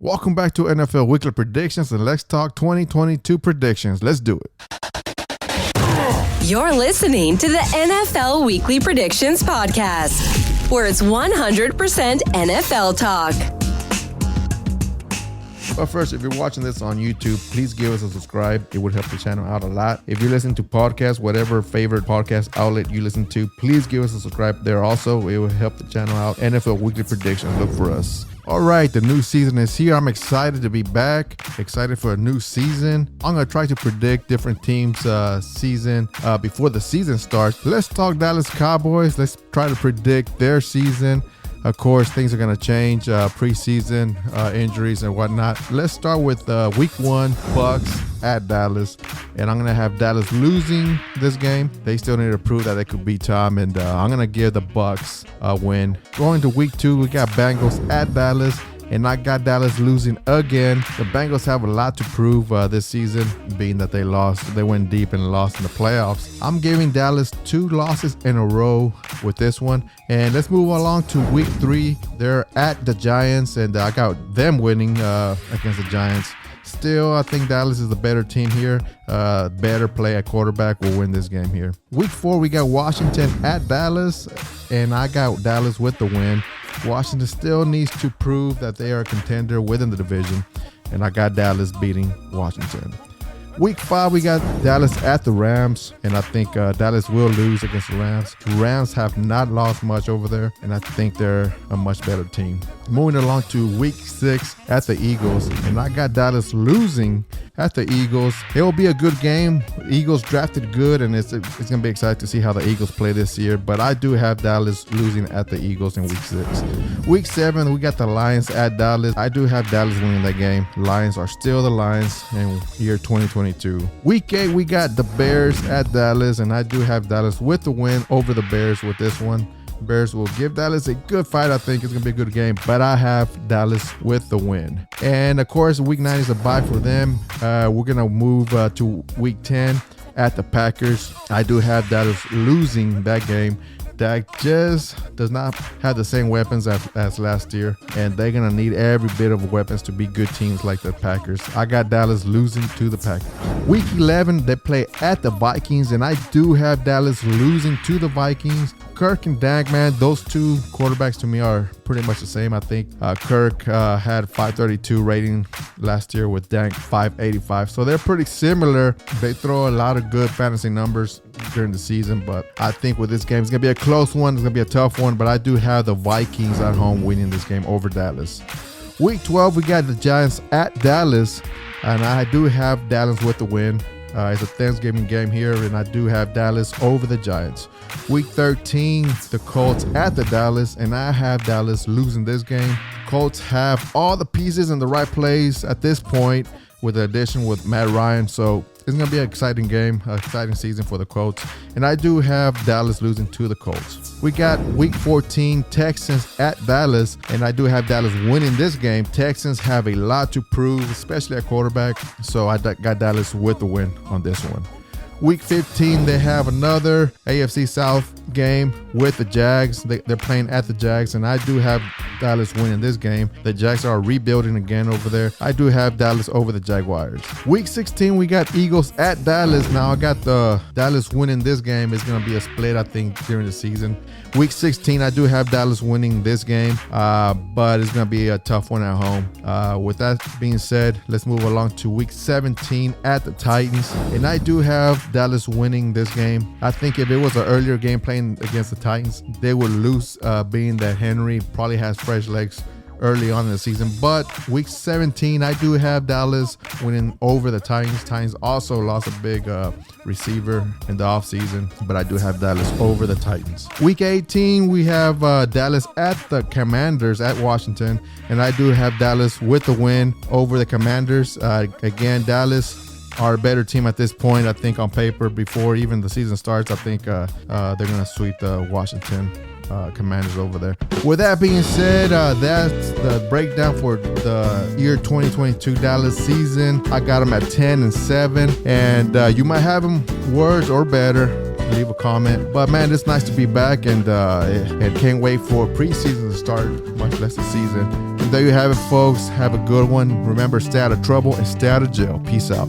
Welcome back to NFL Weekly Predictions, and let's talk 2022 predictions. Let's do it. You're listening to the NFL Weekly Predictions Podcast, where it's 100% NFL talk. But first, if you're watching this on YouTube, please give us a subscribe. It would help the channel out a lot. If you listen to podcasts, whatever favorite podcast outlet you listen to, please give us a subscribe there also. It will help the channel out. NFL Weekly Predictions, look for us. All right, the new season is here. I'm excited to be back, excited for a new season. I'm going to try to predict different teams' season before the season starts. Let's talk Dallas Cowboys. Let's try to predict their season. Of course, things are going to change, preseason, injuries and whatnot. Let's start with week 1, Bucks at Dallas. And I'm going to have Dallas losing this game. They still need to prove that they could beat Tom. And I'm going to give the Bucks a win. Going to week 2, we got Bengals at Dallas. And I got Dallas losing again. The Bengals have a lot to prove this season, being that they lost. They went deep and lost in the playoffs. I'm giving Dallas 2 losses in a row with this one. And let's move along to week 3. They're at the Giants, and I got them winning against the Giants. Still, I think Dallas is the better team here. Better play at quarterback will win this game here. Week 4, we got Washington at Dallas, and I got Dallas with the win. Washington still needs to prove that they are a contender within the division, and I got Dallas beating Washington. Week 5, we got Dallas at the Rams, and I think Dallas will lose against the Rams. The Rams have not lost much over there, and I think they're a much better team. Moving along to week 6 at the Eagles, and I got Dallas losing at the Eagles. It will be a good game. Eagles drafted good, and it's going to be exciting to see how the Eagles play this year, but I do have Dallas losing at the Eagles in week 6. Week 7, we got the Lions at Dallas. I do have Dallas winning that game. Lions are still the Lions in year 2022. Week 8, we got the Bears at Dallas, and I do have Dallas with the win over the Bears with this one. Bears will give Dallas a good fight. I think it's going to be a good game, but I have Dallas with the win. And of course, week 9 is a bye for them. We're going to move to week 10 at the Packers. I do have Dallas losing that game. Dak just does not have the same weapons as last year, and they're going to need every bit of weapons to be good teams like the Packers. I got Dallas losing to the Packers. Week 11, they play at the Vikings, and I do have Dallas losing to the Vikings. Kirk and Dak, man, those two quarterbacks to me are pretty much the same. I think Kirk had 532 rating last year with Dak 585. So they're pretty similar. They throw a lot of good fantasy numbers during the season, but I think with this game, it's going to be a close one. It's going to be a tough one, but I do have the Vikings at home winning this game over Dallas. Week 12, we got the Giants at Dallas, and I do have Dallas with the win. It's a Thanksgiving game here, and I do have Dallas over the Giants. Week 13, the Colts at the Dallas, and I have Dallas losing this game. Colts have all the pieces in the right place at this point with the addition with Matt Ryan, so it's going to be an exciting game, an exciting season for the Colts. And I do have Dallas losing to the Colts. We got week 14, Texans at Dallas, and I do have Dallas winning this game. Texans have a lot to prove, especially at quarterback, so I got Dallas with the win on this one. Week 15, they have another AFC South game with the Jags. They're playing at the Jags, and I do have Dallas winning this game. The Jags are rebuilding again over there. I do have Dallas over the Jaguars. Week 16, we got Eagles at Dallas. Now, I got the Dallas winning this game. It's going to be a split, I think, during the season. Week 16, I do have Dallas winning this game, but it's going to be a tough one at home. With that being said, let's move along to week 17 at the Titans, and I do have Dallas winning this game. I think if it was an earlier game playing against the Titans, they would lose, being that Henry probably has fresh legs early on in the season. But week 17, I do have Dallas winning over the Titans. Titans also lost a big receiver in the offseason, but I do have Dallas over the Titans. Week 18, we have Dallas at the Commanders at Washington, and I do have Dallas with the win over the Commanders. Again, Dallas are a better team at this point. I think on paper, before even the season starts, I think they're going to sweep the Washington Commanders over there. With that being said, that's the breakdown for the year 2022 Dallas season. I got them at 10-7, and you might have them worse or better. leave a comment. But man, it's nice to be back, and can't wait for preseason to start, much less the season. And there you have it, folks. Have a good one. Remember, stay out of trouble and stay out of jail. Peace out.